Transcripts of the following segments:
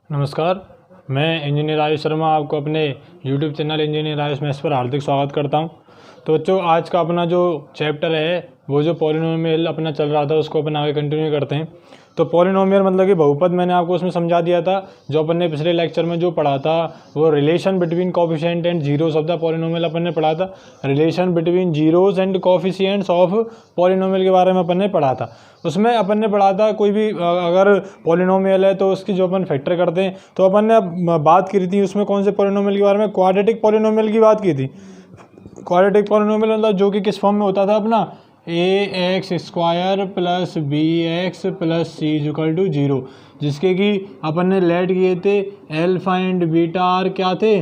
नमस्कार, मैं इंजीनियर आयुष शर्मा आपको अपने YouTube channel engineer Ayush maths पर हार्दिक स्वागत करता हूं। तो बच्चों, आज का अपना जो चैप्टर है वो जो पॉलिनोमियल अपना चल रहा था उसको अपन आगे कंटिन्यू करते हैं। तो पॉलिनोमियल मतलब कि बहुपद, मैंने आपको उसमें समझा दिया था। जो अपन ने पिछले लेक्चर में जो पढ़ा था वो relation between coefficient and zeros of the polynomial अपन ने पढ़ा था। Relation between zeros and coefficients of polynomial के बारे में अपन ने पढ़ा था। उसमें अपन ने पढ़ा था कोई भी अगर पॉलिनोमियल है तो उसकी जो अपन फैक्टर करते हैं, तो अपन ने बात की थी उसमें कौन से पॉलिनोमियल के बारे में, क्वाड्रेटिक पॉलिनोमियल की बात की थी। क्वाड्रेटिक पॉलिनोमियल मतलब जो कि किस फॉर्म में होता था अपना, ax² plus bx plus c equal to 0, जिसके कि अपन ने लेट किए थे अल्फा एंड बीटा आर क्या थे,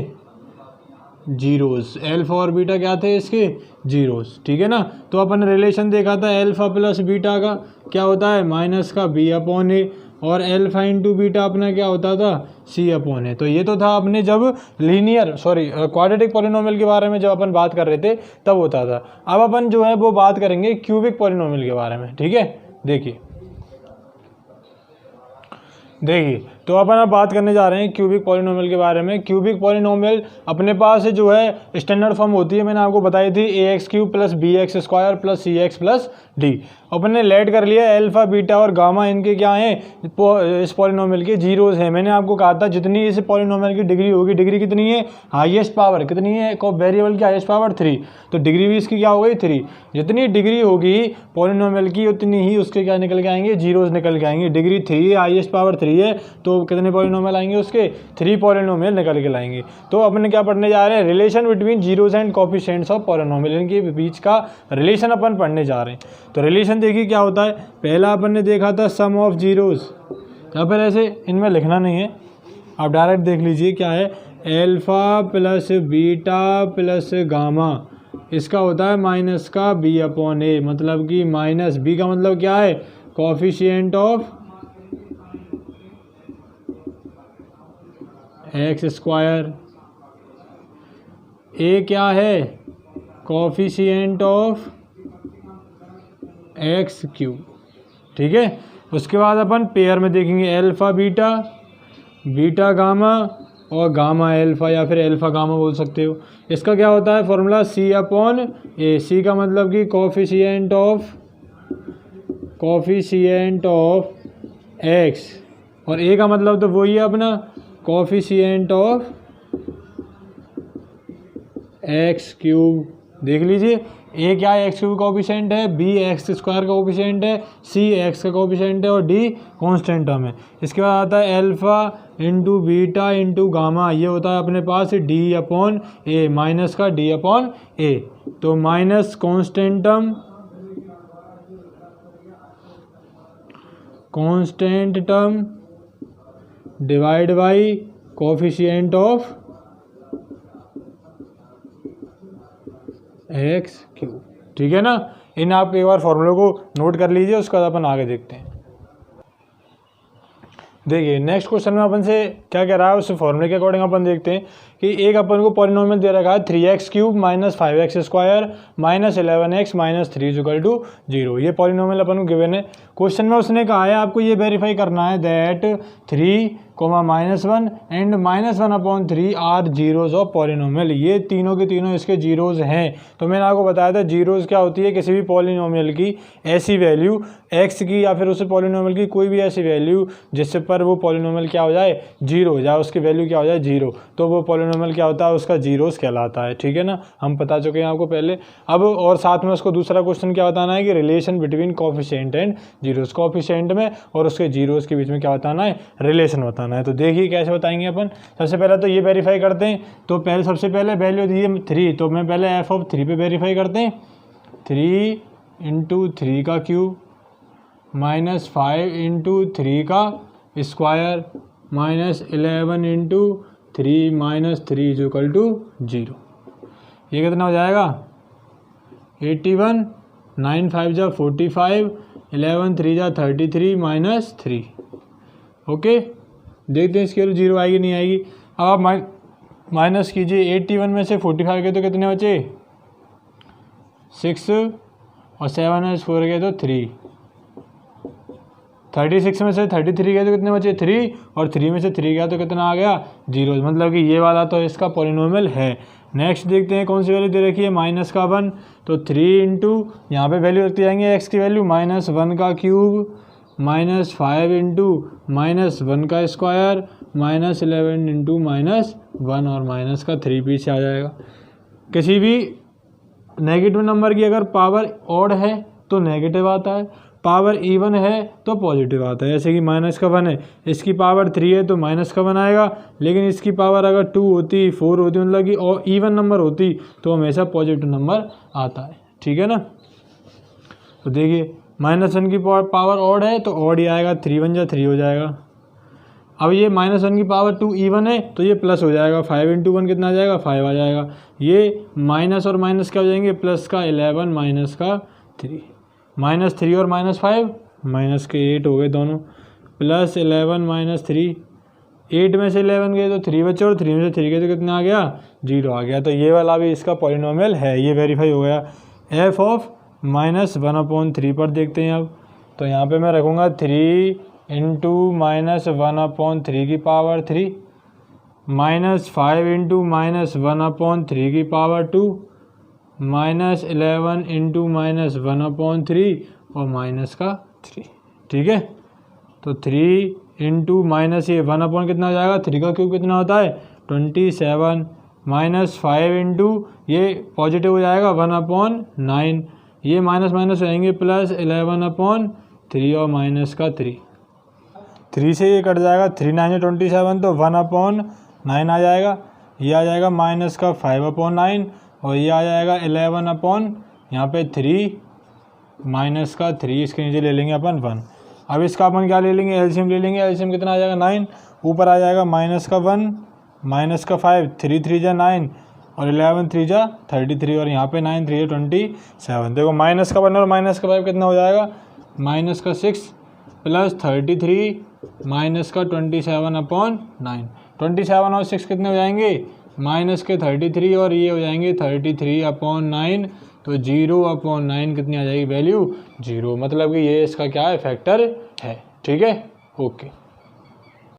जीरोस। अल्फा और बीटा क्या थे इसके, जीरोस। ठीक है ना। तो अपन ने रिलेशन देखा था अल्फा प्लस बीटा का क्या होता है, माइनस का b अपॉन ए, और अल्फा इंटू बीटा अपना क्या होता था, c अपॉन ए। तो ये तो था अपने जब क्वाड्रेटिक पॉलिनोमियल के बारे में जब अपन बात कर रहे थे तब होता था। अब अपन जो है वो बात करेंगे क्यूबिक पॉलिनोमियल के बारे में। ठीक है, देखिए तो अपन अब बात करने जा रहे हैं क्यूबिक पॉलिनोमियल के बारे में। क्यूबिक पॉलिनोमियल अपने पास जो है स्टैंडर्ड फॉर्म होती है, मैंने आपको बताई थी ax³ plus bx² plus cx plus D. अपन ने लेट कर लिया अल्फा बीटा और गामा, इनके क्या हैं, इस पॉलिनोमियल के जीरोस हैं। मैंने आपको कहा था जितनी इस पॉलिनोमियल की डिग्री होगी, डिग्री कितनी है, हाईएस्ट पावर कितनी है, वेरिएबल की हाईएस्ट पावर 3, तो डिग्री भी इसकी क्या हो गई 3। जितनी डिग्री होगी पॉलिनोमियल की उतनी ही उसके क्या निकल के आएंगे, जीरोस निकल के आएंगे। डिग्री 3 है, हाईएस्ट पावर 3 है, तो कितने पॉलिनोमियल आएंगे उसके, 3 पॉलिनोमियल निकल के लाएंगे। तो अपन क्या पढ़ने जा रहे हैं, relation between zeros and coefficients of polynomial, इनके बीच का रिलेशन अपन पढ़ने जा रहे हैं। तो रिलेशन देखिए क्या होता है। पहला अपन ने देखा था सम ऑफ जीरोस, या फिर ऐसे इनमें लिखना नहीं है, आप डायरेक्ट देख लीजिए क्या है, alpha plus beta plus gamma, इसका होता है माइनस का b अपॉन ए, मतलब कि माइनस b का मतलब क्या है, कोफिशिएंट ऑफ x², a क्या है, कोफिशिएंट ऑफ x³ ठीक है। उसके बाद अपन पेयर में देखेंगे अल्फा बीटा, बीटा गामा और गामा अल्फा, या फिर अल्फा गामा बोल सकते हो। इसका क्या होता है फॉर्मूला, c अपॉन ए। c का मतलब कि कोफिशिएंट ऑफ x, और a का मतलब तो वही है अपना कोफिशिएंट ऑफ x³ देख लीजिए। a क्या है, x³ कोफिशिएंट है, b x² का कोफिशिएंट है, c x का कोफिशिएंट है, और d कांस्टेंट टर्म है। इसके बाद आता है alpha into beta into gamma, ये होता है अपने पास d अपॉन ए, माइनस का d अपॉन ए। तो minus constant term divide by coefficient of x³। ठीक है ना। इन आप एक बार फॉर्मूले को नोट कर लीजिए, उसके बाद अपन आगे देखते हैं। देखिए नेक्स्ट क्वेश्चन में अपन से क्या कह रहा है, उस फॉर्मूले के अकॉर्डिंग अपन देखते हैं कि एक अपन को पॉलिनोमियल दे रखा है 3x³ minus 5x² minus 11x minus 3 equal to 0। ये पॉलिनोमियल अपन को गिवन है। क्वेश्चन में उसने कहा है आपको ये वेरीफाई करना है that 3, -1 and -1 upon 3 are zeros of polynomial. ये तीनों के तीनों इसके जीरोज हैं। तो मैंने आपको बताया था जीरोज क्या होती है, किसी भी पॉलिनोमियल की ऐसी वैल्यू x की या फिर उस पॉलिनोमियल की कोई भी ऐसी वैल्यू जिससे पर वो पॉलिनोमियल क्या हो जाए, जीरो हो जाए, उसकी वैल्यू क्या हो जाए, जीरो, तो वो पॉलिनोमियल क्या होता है, उसका जीरोस कहलाता है। ठीक है ना, हम बता चुके हैं आपको पहले। अब और साथ में उसको दूसरा क्वेश्चन क्या बताना है कि relation between coefficient and zeros, coefficient में और उसके जीरोस के बीच में क्या बताना है, रिलेशन बताना है। तो देखिए कैसे बताएंगे अपन। सबसे पहले तो ये वेरीफाई करते हैं। तो पहले सबसे पहले वैल्यू दी है 3, तो मैं पहले f(3) पे वेरीफाई करते हैं। 3 इंटू 3 का क्यूब माइनस 5 इंटू 3 का square minus 11 into 3 minus 3 is equal to 0। ये कितना हो जाएगा 81, 9 5 जा 45, 11 3 जा 33 माइनस 3। ओके, देखते हैं इसकी वैल्यू 0 आएगी नहीं आएगी। अब आप माइनस कीजिए 81 में से 45 के तो कितने बचे 6, और 7 4 के तो 3, 36 में से 33 गया तो कितने बचे 3, और 3 में से 3 गया तो कितना आ गया 0, मतलब कि ये वाला तो इसका पॉलिनोमियल है। नेक्स्ट देखते हैं कौन सी वैल्यू दे रखी है -1, तो 3 इंटू यहाँ पर वैल्यू रखते जाएंगे x की वैल्यू -1 का क्यूब -5 इंटू -1 का स्क्वायर -11 इंटू -1 और माइनस का 3 पीछे आ जाएगा। किसी भी नेगेटिव नंबर की अगर पावर ऑड है तो नेगेटिव आता है, पावर इवन है तो पॉजिटिव आता है। जैसे कि -1 है, इसकी पावर 3 है तो -1 आएगा, लेकिन इसकी पावर अगर 2 होती 4 होती मतलब कि और इवन नंबर होती तो हमेशा पॉजिटिव नंबर आता है। ठीक है ना। तो देखिए -1 की पावर ऑड है तो ऑड ही आएगा, 3 1 जा 3 हो जाएगा। अब ये -1 की पावर 2 इवन है तो ये प्लस हो जाएगा, 5 इंटू 1 कितना आ जाएगा 5 आ जाएगा। ये माइनस और माइनस क्या हो जाएंगे, प्लस का 11 माइनस का 3, -3 और -5 माइनस के 8 हो गए दोनों, प्लस 11 -3, 8 में से 11 गए तो 3 बचे और 3 में से 3 गए तो कितना आ गया 0 आ गया। तो ये वाला भी इसका पॉलिनोमियल है, ये वेरीफाई हो गया। f ऑफ -1/3 पर देखते हैं अब। तो यहाँ पे मैं रखूँगा 3 इंटू -1/3 की पावर 3 -5 इंटू -1/3 की पावर 2 -11 इंटू -1/3 और माइनस का 3। ठीक है। तो 3 इंटू माइनस ये 1 कितना हो जाएगा, 3 का क्यूब कितना होता है 27, -5 इंटू ये पॉजिटिव हो जाएगा 1/9, ये माइनस माइनस हो जाएंगे प्लस 11/3 और माइनस का 3, 3 से ये कट जाएगा, 3 9 27 तो 1/9 आ जाएगा, ये आ जाएगा माइनस का 5/9 और ये आ जाएगा 11 यहाँ पे 3 माइनस का 3, इसके नीचे ले लेंगे अपन 1। अब इसका अपन क्या ले लेंगे, एलसीएम ले लेंगे। एलसीएम कितना आ जाएगा 9, ऊपर आ जाएगा माइनस का 1 माइनस का 5, 3 3 जा 9 और 11 3 जा 33 और यहाँ पे 9 3 जा 27। देखो माइनस का 1 और माइनस का 5 कितना हो जाएगा, माइनस का 6 प्लस 33 माइनस का 27/9, 27 और 6 कितने हो जाएंगे, माइनस के 33 और ये हो जाएंगे 33/9, तो 0/9 कितनी आ जाएगी वैल्यू 0, मतलब कि ये इसका क्या है फैक्टर है। ठीक है, ओके,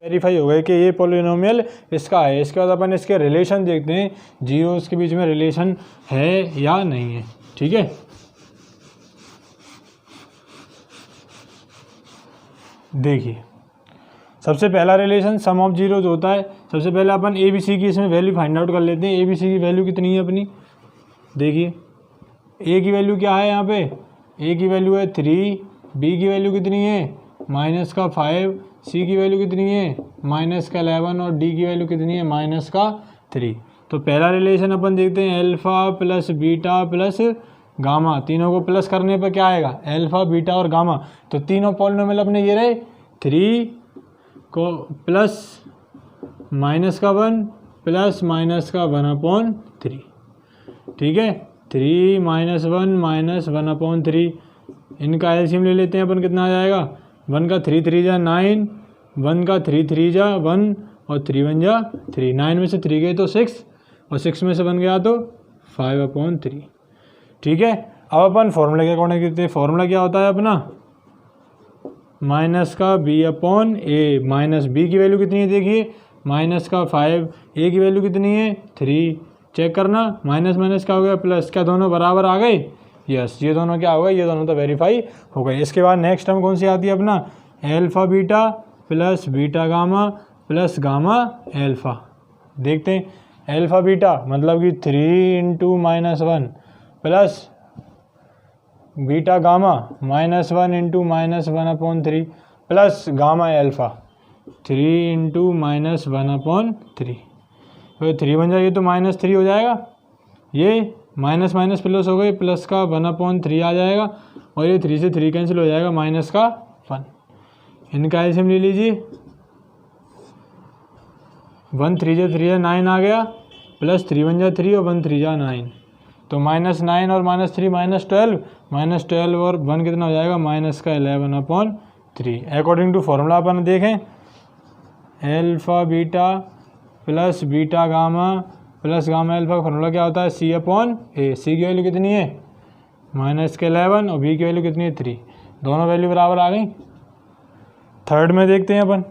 वेरीफाई हो गया कि ये पॉलिनोमियल इसका है। इसके बाद अपन इसके रिलेशन देखते हैं, जीरोस के बीच में रिलेशन है या नहीं है। ठीक है, देखिए सबसे पहला रिलेशन सम ऑफ जीरोज होता है। सबसे पहले अपन ए बी सी की इसमें वैल्यू फाइंड आउट कर लेते हैं। ए बी सी की वैल्यू कितनी है अपनी, देखिए ए की वैल्यू क्या है, यहाँ पे ए की वैल्यू है 3, बी की वैल्यू कितनी है माइनस का 5, सी की वैल्यू कितनी है माइनस का 11 और डी की वैल्यू कितनी है माइनस का 3। तो पहला रिलेशन अपन देखते हैं alpha plus beta plus gamma, तीनों को प्लस करने पर क्या आएगा अल्फ़ा बीटा और गामा। तो तीनों पॉलिनोमियल अपने ये रहे, 3 को प्लस माइनस का 1 प्लस माइनस का 1/3। ठीक है, 3 - 1 माइनस 1/3, इनका एलसीएम ले लेते हैं अपन, कितना आ जाएगा 1 का 3 3 जा 9, 1 का 3 3 जा 1 और 3 1 जा 3, 9 में से 3 गए तो 6 और 6 में से 1 गया तो 5/3। ठीक है, अब अपन फॉर्मूले के अकॉर्डिंग देखते हैं। फॉर्मूला क्या होता है अपना, माइनस का b/a, माइनस b की वैल्यू कितनी है देखिए माइनस का 5, a की वैल्यू कितनी है 3, चेक करना माइनस माइनस क्या हो गया प्लस, क्या दोनों बराबर आ गए, यस ये दोनों क्या हो गए, ये दोनों तो वेरीफाई हो गए। इसके बाद नेक्स्ट टर्म कौन सी आती है अपना, alpha beta plus beta gamma plus gamma alpha. देखते हैं अल्फ़ा बीटा मतलब कि 3 into -1 plus beta gamma -1 into -1/3 plus gamma alpha 3 into -1/3। तो 3 बन जाएगी तो -3 हो जाएगा, ये माइनस माइनस प्लस हो गई, प्लस का 1/3 आ जाएगा और ये 3 से 3 कैंसिल हो जाएगा, माइनस का 1। इनका एलसीएम ले लीजिए, 1 3 जा 3 9 आ गया, प्लस 3 1 जा 3 और 1 3 जा 9, तो -9 और -3 -12 और 1 कितना हो जाएगा माइनस का 11/3। अकॉर्डिंग टू फॉर्मूला अपन देखें, alpha beta plus beta gamma plus gamma alpha का फॉर्मूला क्या होता है C/A। सी की वैल्यू कितनी है माइनस के 11 और बी की वैल्यू कितनी है 3, दोनों वैल्यू बराबर आ गई। थर्ड में देखते हैं अपन।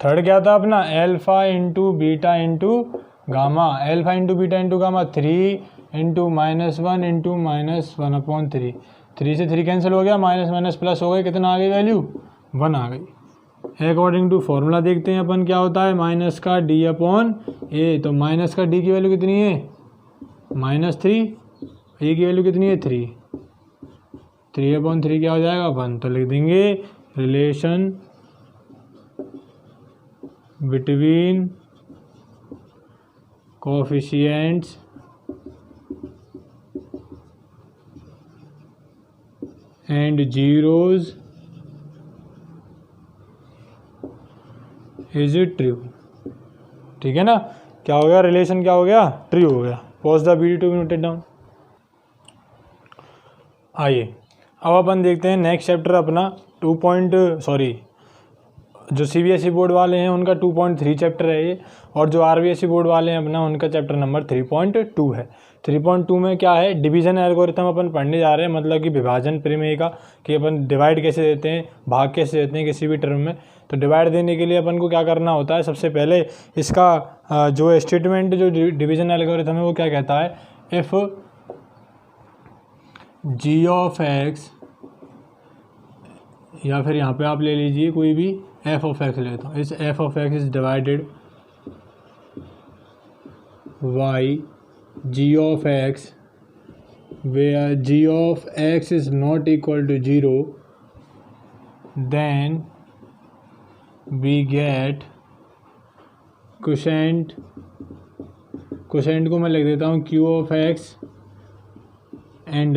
थर्ड क्या था अपना, alpha into beta into gamma, alpha into beta into gamma 3 into -1 into -1/3, 3 से 3 कैंसिल हो गया, माइनस माइनस प्लस हो गए, कितना आ गई वैल्यू 1 आ गई। अकॉर्डिंग टू फॉर्मूला देखते हैं अपन क्या होता है, माइनस का d/a, तो माइनस का d की वैल्यू कितनी है -3, a की वैल्यू कितनी है 3, 3/3 क्या हो जाएगा अपन, तो लिख देंगे relation between coefficients and zeros is it true. ठीक है ना, क्या हो गया, रिलेशन क्या हो गया, ट्रू हो गया। Pause the video to be noted down. आइए अब अपन देखते हैं नेक्स्ट चैप्टर अपना जो CBSE बोर्ड वाले हैं उनका 2.3 चैप्टर है ये, और जो RBSE बोर्ड वाले हैं अपना उनका चैप्टर नंबर 3.2 है। 3.2 में क्या है, डिवीज़न एल्गोरिथम अपन पढ़ने जा रहे हैं, मतलब कि विभाजन प्रमेय का, कि अपन डिवाइड कैसे देते हैं, भाग कैसे देते हैं किसी भी टर्म में। तो डिवाइड देने के लिए अपन को क्या करना होता है, सबसे पहले इसका जो स्टेटमेंट जो डिवीज़न एल्गोरिथम है वो क्या कहता है, इफ़ g ऑफ x, या फिर यहाँ पे आप ले लीजिए कोई भी f ऑफ x लेता हूँ, इस f of x is divided y g of x where g of x is not equal to 0, then we get quotient को मैं लिख देता हूँ q of x and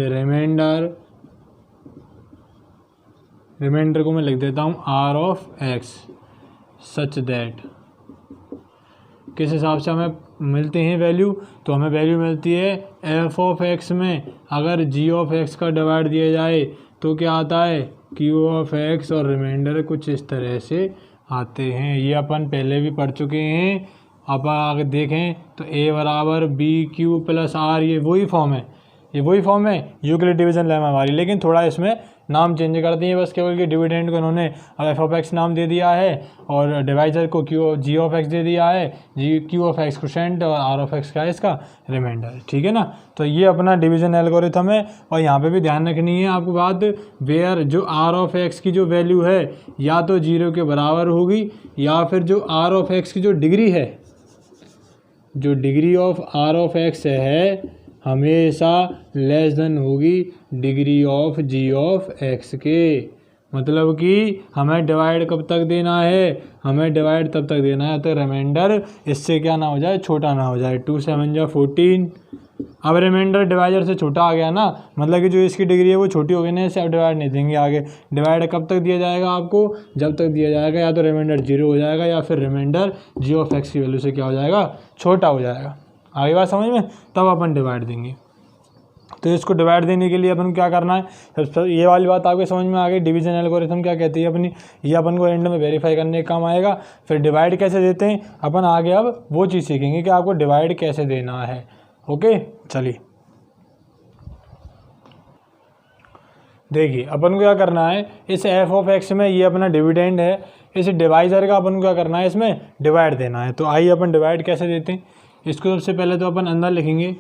remainder को मैं लिख देता हूँ r of x, such that किस हिसाब से हमें मिलते हैं वैल्यू, तो हमें वैल्यू मिलती है f ऑफ x में अगर g ऑफ x का डिवाइड दिया जाए तो क्या आता है q ऑफ x, और रिमाइंडर कुछ इस तरह से आते हैं। ये अपन पहले भी पढ़ चुके हैं, अब आगे देखें तो a बराबर BQ प्लस r, ये वही फॉर्म है यूक्लिड डिवीजन लेमा वाली, लेकिन थोड़ा इसमें नाम चेंज कर दिए बस, केवल कि डिविडेंड को इन्होंने f ऑफ x नाम दे दिया है और डिवाइजर को g ऑफ x दे दिया है, q ऑफ x क्वोशेंट और r ऑफ x का है इसका रिमाइंडर। ठीक है ना, तो ये अपना डिवीजन एल्गोरिथम है। और यहाँ पे भी ध्यान रखनी है आपको बात, वेयर जो r ऑफ x की जो वैल्यू है या तो 0 के बराबर होगी, या फिर जो r ऑफ x की जो डिग्री है, जो degree of r of x है हमेशा लेस देन होगी degree of g of x के। मतलब कि हमें डिवाइड कब तक देना है, हमें डिवाइड तब तक देना है तो रिमाइंडर इससे क्या ना हो जाए, छोटा ना हो जाए। 2 7 जा 14, अब रिमाइंडर डिवाइडर से छोटा आ गया ना, मतलब कि जो इसकी डिग्री है वो छोटी हो गई ना, इसे अब डिवाइड नहीं देंगे आगे। डिवाइड कब तक दिया जाएगा आपको, जब तक दिया जाएगा या तो रिमाइंडर 0 हो जाएगा या फिर रिमाइंडर g ऑफ x की वैल्यू से क्या हो जाएगा, छोटा हो जाएगा। आगे बात समझ में, तब अपन डिवाइड देंगे। तो इसको डिवाइड देने के लिए अपन क्या करना है, ये वाली बात आपके समझ में आ गई, डिवीजन एल्गोरिथम क्या कहती है अपनी, ये अपन को एंड में वेरीफाई करने का काम आएगा। फिर डिवाइड कैसे देते हैं अपन आगे अब वो चीज़ सीखेंगे कि आपको डिवाइड कैसे देना है। ओके चलिए देखिए, अपन को क्या करना है, इस f ऑफ x में ये अपना डिविडेंड है, इस डिवाइजर का अपन को क्या करना है, इसमें डिवाइड देना है। तो आइए अपन डिवाइड कैसे देते हैं, इसको सबसे पहले तो अपन अंदर लिखेंगे।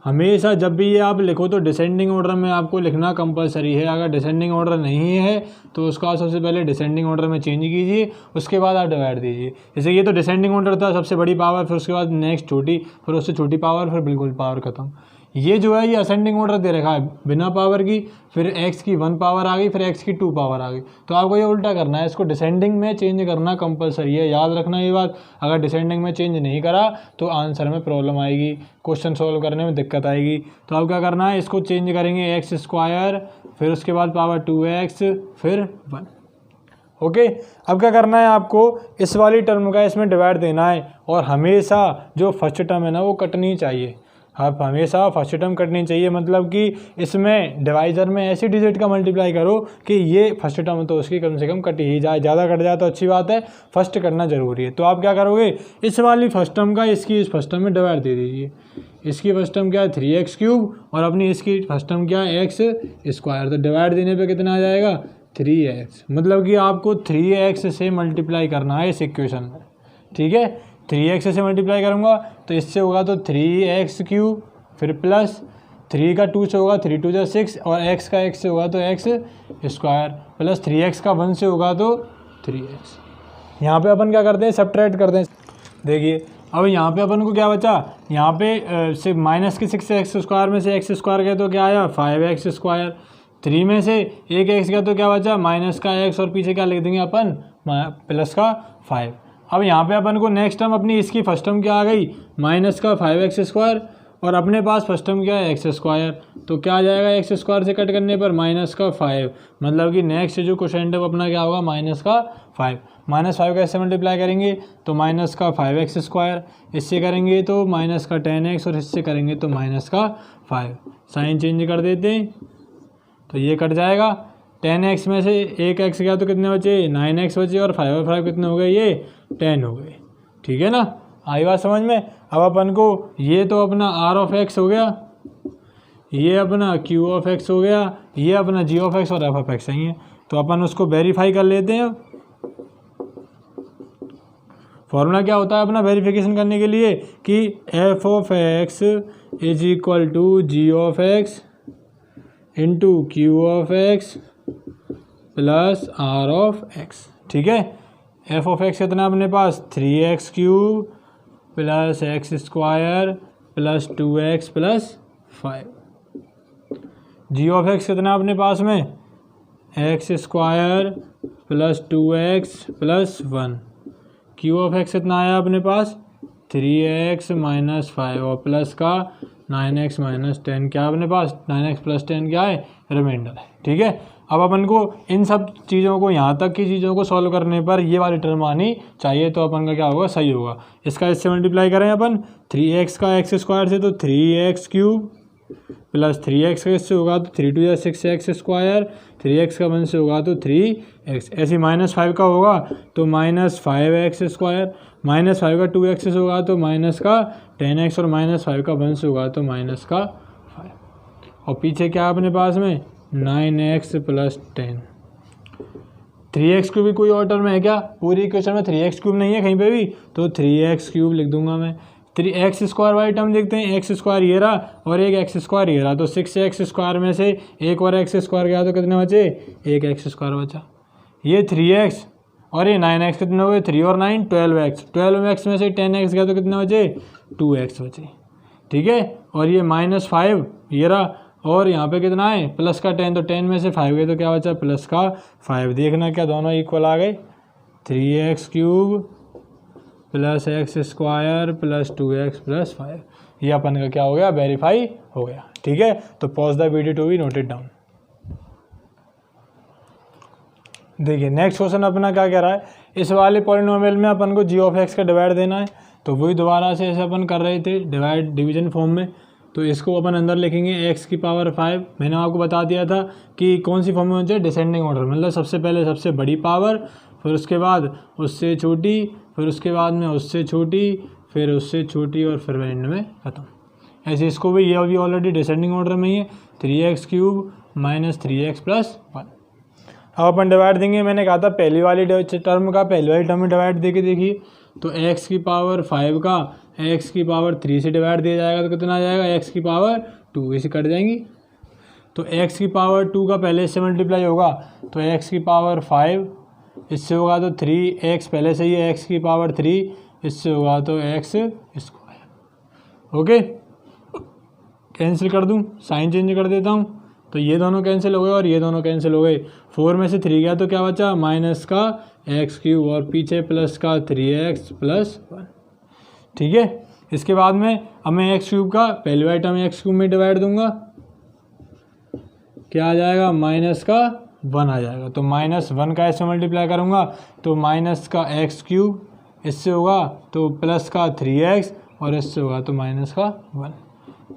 हमेशा जब भी ये आप लिखो तो डिसेंडिंग ऑर्डर में आपको लिखना कंपलसरी है, अगर डिसेंडिंग ऑर्डर नहीं है तो उसको आप सबसे पहले डिसेंडिंग ऑर्डर में चेंज कीजिए, उसके बाद आप डिवाइड दीजिए। जैसे ये तो डिसेंडिंग ऑर्डर था, सबसे बड़ी पावर, फिर उसके बाद नेक्स्ट छोटी, फिर उससे छोटी पावर, फिर बिल्कुल पावर खत्म। ये जो है ये असेंडिंग ऑर्डर दे रखा है बिना पावर की, फिर x की 1 पावर आ गई, फिर x की 2 पावर आ गई। तो आपको ये उल्टा करना है, इसको डिसेंडिंग में चेंज करना कंपलसरी है, याद रखना ये बात। अगर डिसेंडिंग में चेंज नहीं करा तो आंसर में प्रॉब्लम आएगी, क्वेश्चन सॉल्व करने में दिक्कत आएगी। तो आप क्या करना है, इसको चेंज करेंगे x², फिर उसके बाद पावर 2x, फिर 1। ओके अब क्या करना है आपको, इस वाली टर्म का इसमें डिवाइड देना है, और हमेशा जो फर्स्ट टर्म है ना वो कटनी चाहिए। आप हमेशा फर्स्ट टर्म कटनी चाहिए, मतलब कि इसमें डिवाइजर में ऐसी डिजिट का मल्टीप्लाई करो कि ये फर्स्ट टर्म तो उसकी कम से कम कट ही जाए, ज़्यादा कट जाए तो अच्छी बात है, फर्स्ट करना ज़रूरी है। तो आप क्या करोगे, इस वाली फर्स्ट टर्म का इसकी इस फर्स्ट टर्म में डिवाइड दे दीजिए। इसकी फर्स्ट टर्म क्या है 3x³ और अपनी इसकी फर्स्ट टर्म क्या है x²। तो डिवाइड देने पे कितना आ जाएगा 3x। मतलब कि आपको 3x से मल्टीप्लाई करना है इस इक्वेशन में, ठीक है। 3x से मल्टीप्लाई करूँगा तो इससे होगा तो 3x³ फिर प्लस 3 का 2 से होगा 3 2 जा 6 और x का x से होगा तो x² प्लस 3x का 1 से होगा तो 3x। यहाँ पे अपन क्या करते हैं सब्ट्रैक्ट करते हैं। देखिए अब यहाँ पे अपन को क्या बचा, यहाँ पे से माइनस के 6x² में से x² गया तो क्या आया 5x²। 3 में से एक x गया तो क्या बचा माइनस का x और पीछे क्या लिख देंगे अपन प्लस का 5। अब यहाँ पे अपन को नेक्स्ट टर्म अपनी इसकी फर्स्ट टर्म क्या आ गई माइनस का 5x² और अपने पास फर्स्ट टर्म क्या है x²। तो क्या आ जाएगा x² से कट करने पर माइनस का 5। मतलब कि नेक्स्ट जो क्वेश्चन टर्म अपना क्या होगा माइनस का 5। माइनस 5 का इससे मल्टीप्लाई करेंगे तो माइनस का 5x², इससे करेंगे तो माइनस का 10x और इससे करेंगे तो माइनस का 5। साइन चेंज कर देते हैं तो ये कट जाएगा। 10x में से एक x गया तो कितने बचे 9x बचे और 5 और 5 कितने हो गए ये 10 हो गए, ठीक है ना। आई बात समझ में। अब अपन को ये तो अपना r(x) हो गया, ये अपना q(x) हो गया, ये अपना g(x) और f(x) सही है। तो अपन उसको वेरीफाई कर लेते हैं। फॉर्मूला क्या होता है अपना वेरिफिकेशन करने के लिए कि f(x) is equal to g(x) into q(x) plus r(x), ठीक है। f(x) कितना अपने पास 3x³ plus x² plus 2x plus 5। g(x) कितना अपने पास में x² plus 2x plus 1। q(x) कितना आया अपने पास 3x माइनस 5 और प्लस का 9x माइनस 10 क्या अपने पास 9x प्लस 10 क्या है रिमाइंडर है, ठीक है। अब अपन को इन सब चीज़ों को यहाँ तक की चीज़ों को सॉल्व करने पर ये वाली टर्म आनी चाहिए तो अपन का क्या होगा सही होगा। इसका इससे मल्टीप्लाई करें अपन 3x का x² से तो 3x³ प्लस 3x का इससे होगा तो 3 2 जा 6x², 3x का 1 से होगा तो 3x। ऐसे माइनस 5 का होगा तो माइनस 5x², माइनस 5 का 2x से होगा तो माइनस का 10x और माइनस 5 का 1 से होगा तो माइनस का 5। और पीछे क्या अपने पास में 9x प्लस 10। 3x³ भी कोई और टर्म है क्या, पूरी इक्वेशन में 3x³ नहीं है कहीं पे भी, तो 3x³ लिख दूंगा मैं। 3x² वाली टर्म देखते हैं, x² ये रहा और एक x² ये रहा, तो 6x² में से एक और x² गया तो कितने बचे एक x² बचा। ये 3x और ये 9x कितने हो गए 3 और 9 12x, 12x में से 10x गया तो कितने बचे 2x बचे, ठीक है। और ये -5 ये रहा और यहाँ पे कितना है प्लस का 10, तो 10 में से 5 गए तो क्या बचा प्लस का 5। देखना क्या दोनों इक्वल आ गए 3x³ plus x² plus 2x plus 5। ये अपन का क्या हो गया वेरीफाई हो गया, ठीक है। तो pause the video to be noted down. देखिए नेक्स्ट क्वेश्चन अपना क्या कह रहा है, इस वाले पॉलिनोमियल में अपन को g(x) का डिवाइड देना है। तो वही दोबारा से ऐसे अपन कर रहे थे डिवीजन फॉर्म में, तो इसको अपन अंदर लिखेंगे x⁵। मैंने आपको बता दिया था कि कौन सी फॉर्म में होनी चाहिए डिसेंडिंग ऑर्डर, मतलब सबसे पहले सबसे बड़ी पावर, फिर उसके बाद उससे छोटी, फिर उसके बाद में उससे छोटी, फिर उससे छोटी और फिर एंड में ख़त्म। ऐसे इसको भी, ये अभी ऑलरेडी डिसेंडिंग ऑर्डर में ही है 3x³ माइनस 3x प्लस 1। अब अपन डिवाइड देंगे, मैंने कहा था पहली वाली टर्म का पहली वाली टर्म में डिवाइड दे के देखिए, तो x⁵ का x⁵ से डिवाइड दिया जाएगा तो कितना आ जाएगा x⁵2 इसे कट जाएंगी। तो x⁵2 का पहले इससे मल्टीप्लाई होगा तो x⁵5 इससे होगा तो 3x पहले से ही है x⁵3 इससे होगा तो x²। ओके कैंसिल कर दूं, साइन चेंज कर देता हूं, तो ये दोनों कैंसिल हो गए और ये दोनों कैंसिल हो गए। 4 में से 3 गया तो क्या बचा माइनस का x³ और पीछे प्लस का 3x प्लस 1, ठीक है। इसके बाद में अब मैं x³ का पहली वाली टर्म x³ में डिवाइड दूंगा, क्या आ जाएगा माइनस का 1 आ जाएगा। तो -1 का ऐसे मल्टीप्लाई करूंगा तो माइनस का x³ इससे होगा तो प्लस का 3x और इससे होगा तो माइनस का 1।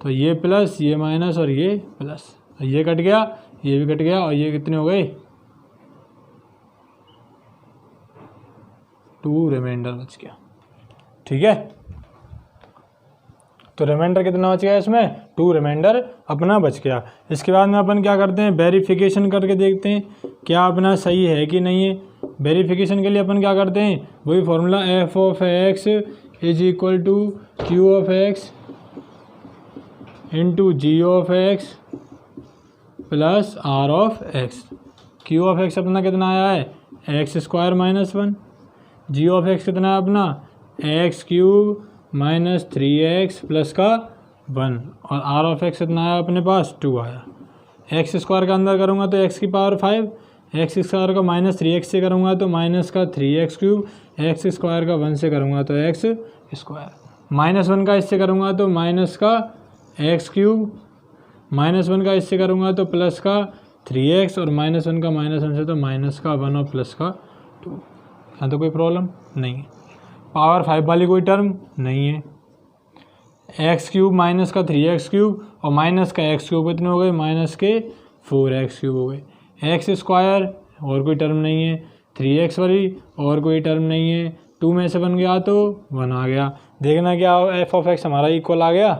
तो ये प्लस ये माइनस और ये प्लस, ये कट गया ये भी कट गया और ये कितने हो गए 2 रिमाइंडर बच गया, ठीक है। तो रिमाइंडर कितना बच गया इसमें, 2 रिमाइंडर अपना बच गया। इसके बाद में अपन क्या करते हैं, वेरिफिकेशन करके देखते हैं क्या अपना सही है कि नहीं है। वेरिफिकेशन के लिए अपन क्या करते हैं, वही formula F of X is equal to Q of X into G of X plus R of X. Q of X अपना कितना आया है, X square minus 1, G of X कितना है अपना, x cube minus 3x plus का 1, और are of X कितना आया अपने पास, 2 आया। एक्स स्क्वायर का अंदर करूँगा तो एक्स की पावर 5, एक्स स्क्वायर का माइनस 3x से करूँगा तो माइनस का 3x क्यूब, एक्स स्क्वायर का 1 से करूँगा तो एक्स स्क्वायर, माइनस 1 का इससे करूँगा तो माइनस का एक्स क्यूब, माइनस 1 का इससे करूँगा तो प्लस का 3x, और माइनस 1 का माइनस 1 से तो माइनस का 1 और प्लस का 2। यहाँ तो कोई प्रॉब्लम नहीं है। पावर 5 वाली कोई टर्म नहीं है। एक्स क्यूब माइनस का 3x क्यूब और माइनस का एक्स क्यूब कितने हो गए, माइनस के 4x क्यूब हो गए। एक्स स्क्वायर और कोई टर्म नहीं है, 3x वाली और कोई टर्म नहीं है, 2 में से 1 गया तो 1 आ गया। देखना क्या एफ ऑफ एक्स हमारा इक्वल आ गया,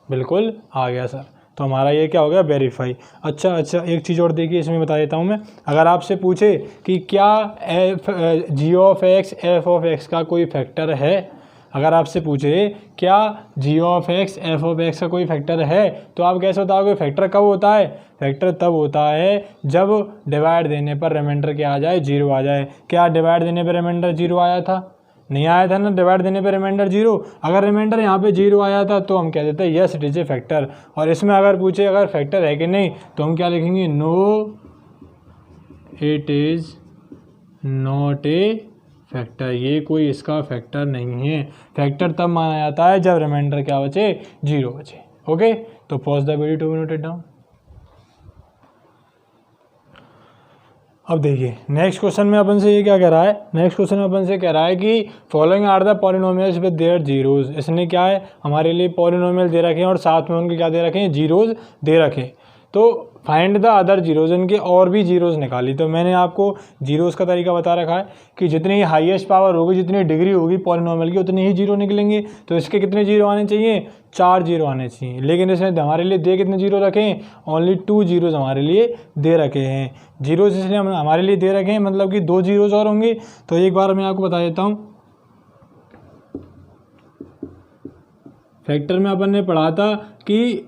बिल्कुल आ गया सर। तो हमारा ये क्या हो गया, वेरीफाई। अच्छा एक चीज़ और देखिए इसमें बता देता हूँ मैं। अगर आपसे पूछे कि क्या F G of X F of X का कोई फैक्टर है, अगर आपसे पूछे क्या G of X F of X का कोई फैक्टर है, तो आप कैसे बताओगे फैक्टर कब होता है, फैक्टर तब होता है जब डिवाइड देने पर रिमाइंडर क्या आ जाए, 0 आ जाए। क्या डिवाइड देने पर रिमाइंडर 0 आया था, नहीं आया था ना, डिवाइड देने पे रिमाइंडर 0। अगर रिमाइंडर यहाँ पे 0 आया था तो हम कह देते हैं yes it is a factor. और इसमें अगर पूछे अगर फैक्टर है कि नहीं, तो हम क्या लिखेंगे, no it is not a factor. ये कोई इसका फैक्टर नहीं है। फैक्टर तब माना जाता है जब रिमाइंडर क्या बचे, 0 बचे। ओके, तो pause the video to note it down. अब देखिए नेक्स्ट क्वेश्चन में अपन से ये क्या कह रहा है, नेक्स्ट क्वेश्चन में अपन से कह रहा है कि following are the polynomials with their zeros. इसने क्या है हमारे लिए पॉलिनोमियल दे रखे हैं और साथ में उनके क्या दे रखे हैं, जीरोज दे रखे हैं। तो फाइंड द अदर जीरोज, इनके और भी जीरोज निकाली। तो मैंने आपको जीरोज का तरीका बता रखा है कि जितनी हाईएस्ट पावर होगी, जितनी डिग्री होगी पॉलिनोमियल की, उतनी ही जीरो निकलेंगे। तो इसके कितने जीरो आने चाहिए, 4 जीरो आने चाहिए। लेकिन इसने हमारे लिए दे कितने जीरो रखे हैं, ओनली 2 जीरोज हमारे लिए दे रखे हैं। जीरोज इसलिए हमारे लिए दे रखे हैं, मतलब कि 2 जीरोज और होंगे। तो एक बार मैं आपको बता देता हूँ, फैक्टर में अपन ने पढ़ा था कि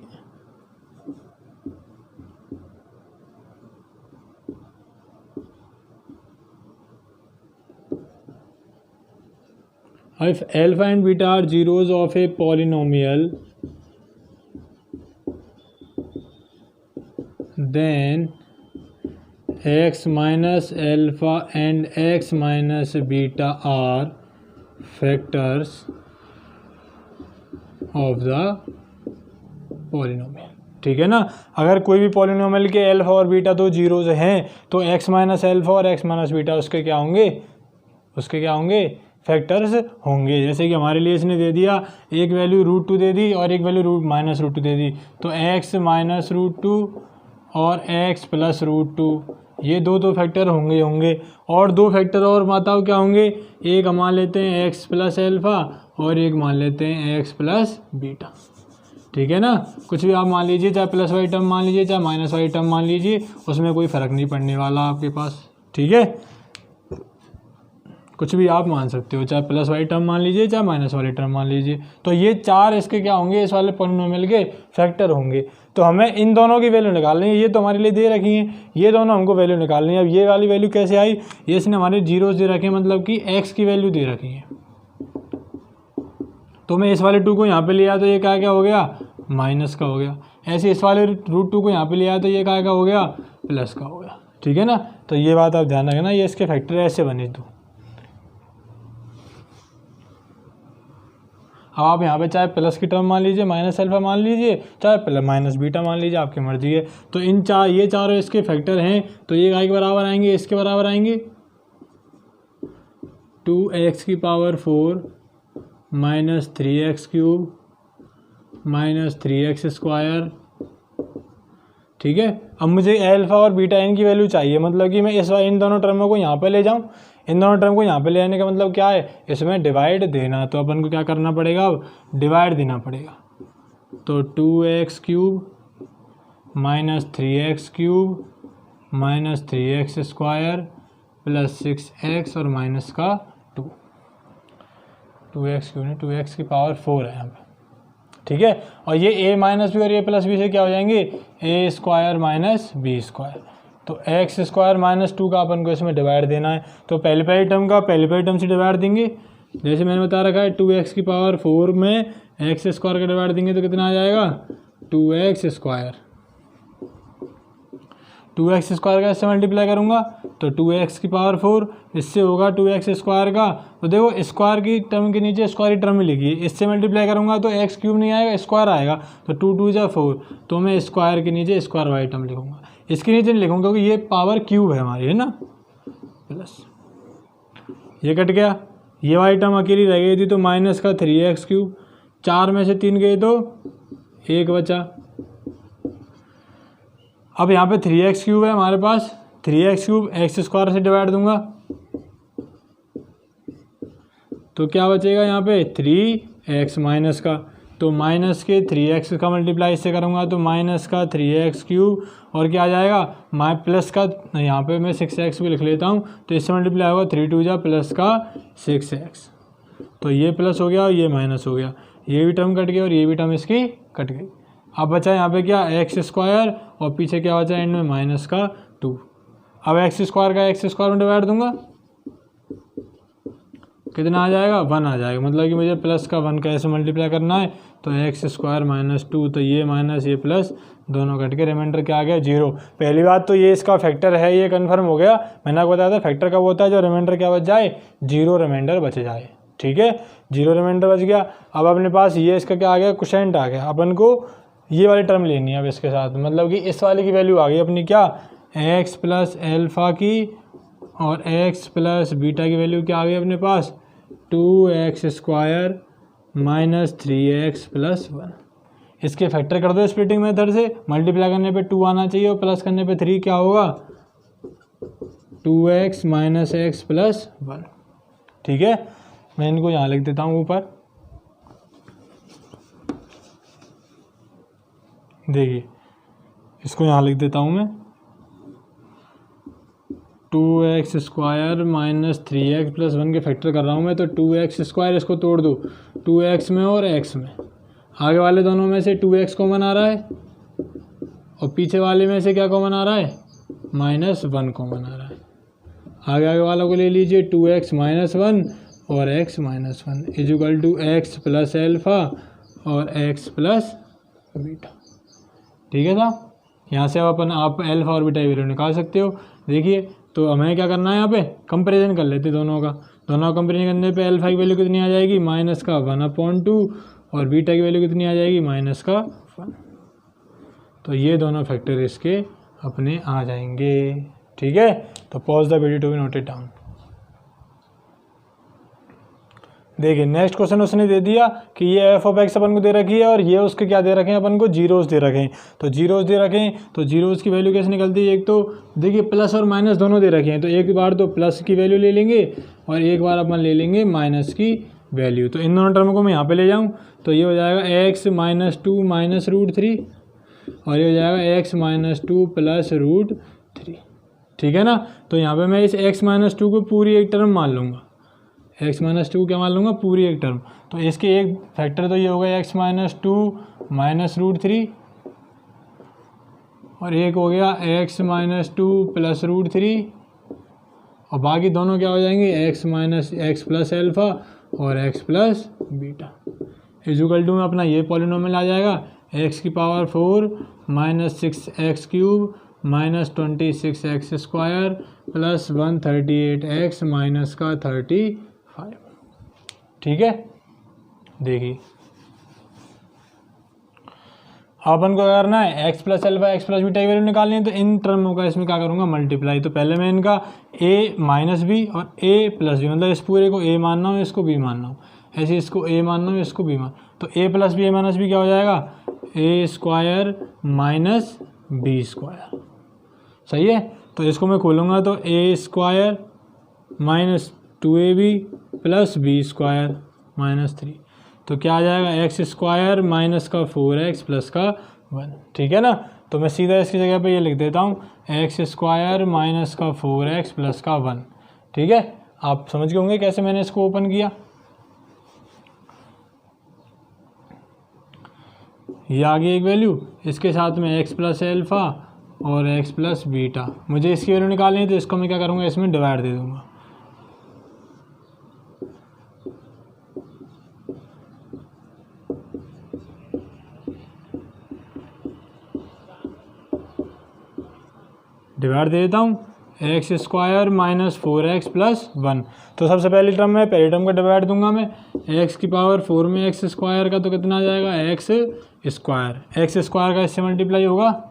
if alpha and beta are zeros of a polynomial, then x minus alpha and x minus beta are factors of the polynomial। ठीक है ना। अगर कोई भी पॉलिनोमियल के अल्फा और बीटा दो जीरोज हैं तो x माइनस अल्फा और x माइनस बीटा उसके क्या होंगे, फैक्टर्स होंगे। जैसे कि हमारे लिए इसने दे दिया एक वैल्यू √2 दे दी और एक वैल्यू माइनस √2 दे दी, तो x माइनस √2 और x प्लस √2 ये दो फैक्टर होंगे। और 2 फैक्टर और माताओं क्या होंगे, एक मान लेते हैं x प्लस अल्फा और एक मान लेते हैं x प्लस बीटा। ठीक है ना, कुछ भी आप मान लीजिए, चाहे प्लस वाली टर्म मान लीजिए चाहे माइनस वाली टर्म मान लीजिए, उसमें कोई फ़र्क नहीं पड़ने वाला आपके पास। ठीक है, कुछ भी आप मान सकते हो, चाहे प्लस वाली टर्म मान लीजिए चाहे माइनस वाली टर्म मान लीजिए। तो ये 4 इसके क्या होंगे, इस वाले पॉलिनोमियल के फैक्टर होंगे। तो हमें इन दोनों की वैल्यू निकालनी है। ये तो हमारे लिए दे रखी हैं, ये दोनों हमको वैल्यू निकालनी है। अब ये वाली वैल्यू कैसे आई, ये इसने हमारे जीरोस दे रखे हैं, मतलब कि x की वैल्यू दे रखी है। तो मैं इस वाले 2 को यहाँ पे लिया तो ये क्या हो गया, माइनस का हो गया। ऐसे इस वाले √2 को यहाँ पे लिया तो ये क्या हो गया, प्लस का हो गया। ठीक है ना, तो ये बात आप ध्यान रखना, ये इसके फैक्टर ऐसे बने। तो अब आप यहाँ पे चाहे प्लस की टर्म मान लीजिए, माइनस अल्फा मान लीजिए, चाहे माइनस बीटा मान लीजिए, आपकी मर्जी है। तो इन ये चारों इसके फैक्टर हैं, तो ये काय के बराबर आएंगे, इसके बराबर आएंगे 2x की power 4 minus 3x cube minus 3x square. ठीक है, अब मुझे अल्फा और बीटा इनकी वैल्यू चाहिए, मतलब कि मैं इन दोनों टर्मों को यहाँ पे ले जाऊँ, इन दोनों टर्म को यहाँ पे ले आने का मतलब क्या है, इसमें डिवाइड देना। तो अपन को क्या करना पड़ेगा, अब डिवाइड देना पड़ेगा। तो 2x³ minus 3x³ minus 3x² plus 6x और माइनस का 2x³ नहीं 2x की पावर 4 है यहाँ पे, ठीक है। और ये a माइनस बी और a प्लस बी से क्या हो जाएंगे, a² माइनस b²। तो x² माइनस 2 का अपन को इसमें डिवाइड देना है। तो पहली टर्म से डिवाइड देंगे, जैसे मैंने बता रखा है 2x की पावर 4 में x² का डिवाइड देंगे तो कितना आ जाएगा 2x²। 2x² का इससे मल्टीप्लाई करूँगा तो 2x की पावर 4, इससे होगा 2x² का। तो देखो स्क्वायर की टर्म के नीचे स्क्वायर की टर्म में लिखिए, इससे मल्टीप्लाई करूँगा तो x³ नहीं आएगा, स्क्वायर आएगा। तो 2 2 जा 4, तो मैं स्क्वायर के नीचे स्क्वायर वाली टर्म लिखूँगा, इसके नीचे नहीं लिखूँगा क्योंकि ये पावर क्यूब है हमारी, है ना। प्लस ये कट गया, ये वाली टर्म अकेली रह गई थी तो माइनस का 3x³, 4 में से 3 गए तो 1 बचा। अब यहाँ पे 3x³ है हमारे पास, 3x³ x² से डिवाइड दूंगा तो क्या बचेगा यहाँ पे 3x माइनस का, तो माइनस के 3x का मल्टीप्लाई इससे करूँगा तो माइनस का 3x³ और क्या आ जाएगा प्लस का, यहाँ पे मैं 6x भी लिख लेता हूँ तो इससे मल्टीप्लाई होगा 3 2 जा प्लस का 6x। तो ये प्लस हो गया और ये माइनस हो गया, ये भी टर्म कट गया और ये भी टर्म इसकी कट गई। अब बचा यहाँ पे क्या x² और पीछे क्या बचा एंड में माइनस का 2। अब x² का x² में डिवाइड दूंगा कितना आ जाएगा 1 आ जाएगा, मतलब कि मुझे प्लस का 1 का ऐसे मल्टीप्लाई करना है तो x² माइनस 2, तो ये माइनस ये प्लस दोनों कट के रिमाइंडर क्या आ गया 0। पहली बात तो ये इसका फैक्टर है, ये कन्फर्म हो गया। मैंने आपको बताया था फैक्टर कब होता है, जो रिमाइंडर क्या बच जाए 0 रिमाइंडर बच जाए, ठीक है 0 रिमाइंडर बच गया। अब अपने पास ये इसका क्या आ गया क्वोशिएंट आ गया, अपन को ये वाली टर्म लेनी है अब इसके साथ, मतलब कि इस वाले की वैल्यू आ गई अपनी क्या x प्लस एल्फ़ा की और x प्लस बीटा की वैल्यू क्या आ गई अपने पास 2x² माइनस 3x प्लस 1। इसके फैक्टर कर दो स्प्लिटिंग मेथड से, मल्टीप्लाई करने पे 2 आना चाहिए और प्लस करने पे 3 क्या होगा 2x माइनस x प्लस 1, ठीक है। मैं इनको यहाँ लिख देता हूँ ऊपर, देखिए इसको यहाँ लिख देता हूँ मैं 2x² माइनस 3x प्लस 1 के फैक्टर कर रहा हूँ मैं, तो 2x² इसको तोड़ दो 2x में और x में, आगे वाले दोनों में से 2x कॉमन आ रहा है और पीछे वाले में से क्या कॉमन आ रहा है -1 कॉमन आ रहा है। आगे वालों को ले लीजिए 2x माइनस 1 और x minus 1 is equal to x plus alpha और x प्लस बीटा, ठीक है साहब। यहाँ से अपन आप एल्फ़ा और बीटा की वैल्यू निकाल सकते हो। देखिए तो हमें क्या करना है, यहाँ पे कंपैरिजन कर लेते दोनों का। दोनों कंपैरिजन करने पे एल्फ़ा की वैल्यू कितनी आ जाएगी -1/2 और बीटा की वैल्यू कितनी आ जाएगी -1। तो ये दोनों फैक्टर इसके अपने आ जाएंगे, ठीक है। तो pause the video to be noted down. देखिए नेक्स्ट क्वेश्चन उसने दे दिया कि ये f(x) अपन को दे रखी है और ये उसके क्या दे रखे हैं अपन को जीरोस दे रखे हैं। तो जीरोस दे रखे हैं तो जीरोस की वैल्यू कैसे निकलती है, एक तो देखिए प्लस और माइनस दोनों दे रखे हैं, तो एक बार तो प्लस की वैल्यू ले लेंगे और एक बार अपन ले लेंगे माइनस की वैल्यू। तो इन दोनों टर्म को मैं यहाँ पे ले जाऊँ तो ये हो जाएगा x - 2 माइनस √3 और ये हो जाएगा x - 2 प्लस √3, ठीक है ना। तो यहाँ पे मैं इस x - 2 को पूरी एक टर्म मान लूँगा, x - 2 क्या मान लूँगा पूरी एक टर्म। तो इसके एक फैक्टर तो ये होगा x - 2 माइनस √3 और एक हो गया x - 2 प्लस √3 और बाकी दोनों क्या हो जाएंगे x प्लस एल्फ़ा और x plus beta is equal to में अपना ये पॉलिनोमियल आ जाएगा x की power 4 minus 6x³ minus 26x² plus 138x minus का 35, ठीक है। देखिए अपन को करना है x plus alpha x plus beta की वैल्यू निकालनी है, तो इन टर्मों का इसमें क्या करूँगा मल्टीप्लाई। तो पहले मैं इनका a माइनस बी और a प्लस बी, मतलब इस पूरे को a मानना हूँ इसको b मानना हूँ, ऐसे इसको a मानना हूँ इसको b मान। तो a plus B a minus B क्या हो जाएगा a² माइनस b², सही है। तो इसको मैं खोलूँगा तो a² minus 2ab plus B square minus 3। तो क्या आ जाएगा एक्स स्क्वायर माइनस का 4x प्लस का 1। ठीक है ना। तो मैं सीधा इसकी जगह पे ये लिख देता हूँ एक्स स्क्वायर माइनस का 4x प्लस का 1। ठीक है, आप समझ गए होंगे कैसे मैंने इसको ओपन किया। ये आ गई एक वैल्यू, इसके साथ में x प्लस एल्फ़ा और x प्लस बीटा। मुझे इसकी वैल्यू निकालनी है तो इसको मैं क्या करूँगा, इसमें डिवाइड दे दूँगा। डिवाइड दे देता हूँ x square minus 4x plus 1। तो सबसे पहली टर्म में पहली टर्म का डिवाइड दूंगा मैं, x की पावर 4 में एक्स स्क्वायर का तो कितना आ जाएगा एक्स स्क्वायर। एक्स स्क्वायर का इससे मल्टीप्लाई होगा,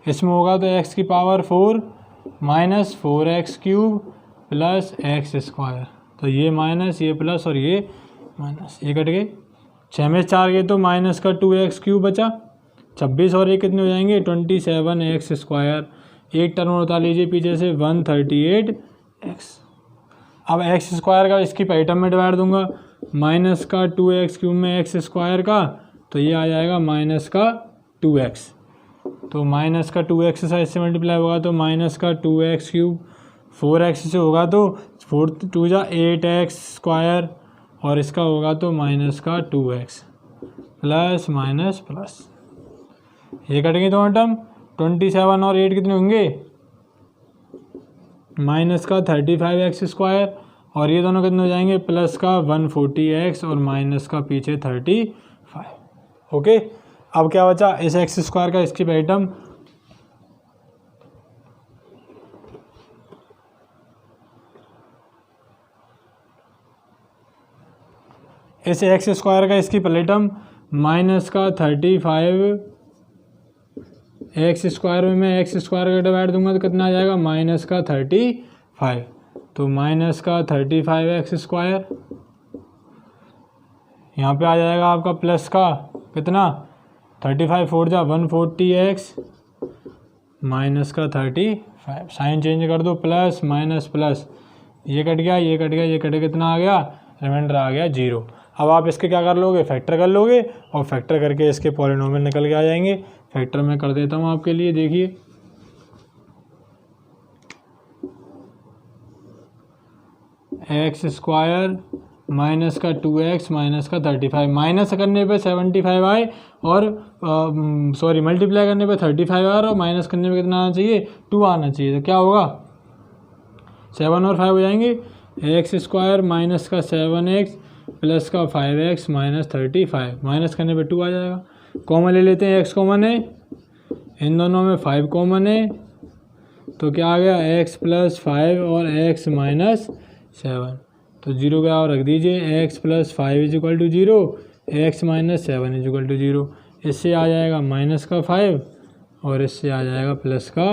इसमें होगा तो x की power 4 minus 4x cube plus x square. तो ये माइनस, ये प्लस और ये माइनस, ये कट गए। 6 में 4 गए तो माइनस का 2x क्यूब बचा। 26 और ये कितने हो जाएंगे 27x स्क्वायर। एक टर्म उठा लीजिए पीछे से 138x। अब एक्स स्क्वायर का इसकी पहली टर्म में डिवाइड दूंगा, माइनस का 2x क्यूब में एक्स स्क्वायर का, तो ये आ जाएगा माइनस का 2x। तो माइनस का 2x से इससे मल्टीप्लाई होगा तो माइनस का 2x क्यूब, 4x से होगा तो 4 2 जा 8x स्क्वायर और इसका होगा तो माइनस का 2x प्लस माइनस प्लस। ये कटेंगे दोनों टर्म, 27 और 8 कितने होंगे माइनस का 35x स्क्वायर और ये दोनों कितने हो जाएंगे प्लस का 140x और माइनस का पीछे 35। ओके, अब क्या बचा इस एक्स स्क्वायर का इसकी पहली टर्म, इस एक्स स्क्वायर का इसकी पहली टर्म माइनस का 35 एक्स स्क्वायर में मैं एक्स स्क्वायर का डिवाइड दूंगा तो कितना आ जाएगा माइनस का 35। तो माइनस का 35x स्क्वायर, यहाँ पे आ जाएगा आपका प्लस का कितना 35 4 जा 140x माइनस का 35। साइन चेंज कर दो, प्लस माइनस प्लस, ये कट गया, ये कट गया, ये कट गया, कितना आ गया रिमाइंडर आ गया 0। अब आप इसके क्या कर लोगे फैक्टर कर लोगे और फैक्टर करके इसके पॉलिनोमियल निकल के आ जाएंगे। फैक्टर मैं कर देता हूँ आपके लिए, देखिए एक्स स्क्वायर माइनस का 2x माइनस का 35, माइनस करने पे 75 आए और सॉरी मल्टीप्लाई करने पे 35 आ और माइनस करने पे कितना आना चाहिए 2 आना चाहिए। तो क्या होगा 7 और 5 हो जाएंगे, एक्स स्क्वायर माइनस का 7x प्लस का 5x माइनस 35, माइनस करने पे 2 आ जाएगा। कॉमन ले लेते हैं, x कॉमन है, इन दोनों में 5 कॉमन है, तो क्या आ गया x प्लस 5 और x माइनस 7। तो 0 का और रख दीजिए, x plus 5 is equal to 0, x minus 7 is equal to 0। इससे आ जाएगा माइनस का 5 और इससे आ जाएगा प्लस का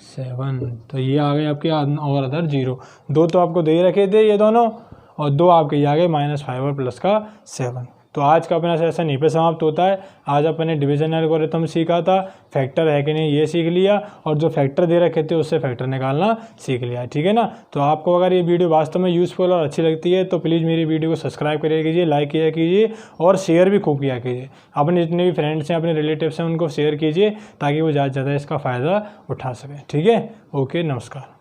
7। तो ये आ गए आपके और अदर 0। 2 तो आपको दे रखे थे ये दोनों और 2 आपके ये आ गए -5 और प्लस का 7। तो आज का अपना सेशन यहीं पे समाप्त होता है। आज अपने डिवीजन एल्गोरिथम सीखा था, फैक्टर है कि नहीं ये सीख लिया और जो फैक्टर दे रखे थे उससे फैक्टर निकालना सीख लिया, ठीक है ना। तो आपको अगर ये वीडियो वास्तव में यूज़फुल और अच्छी लगती है तो प्लीज़ मेरी वीडियो को सब्सक्राइब करिए कीजिए, लाइक किया कीजिए और शेयर भी खूब किया कीजिए। अपने जितने भी फ्रेंड्स हैं, अपने रिलेटिव्स हैं, उनको शेयर कीजिए ताकि वो ज़्यादा से ज़्यादा इसका फ़ायदा उठा सकें, ठीक है। ओके, नमस्कार।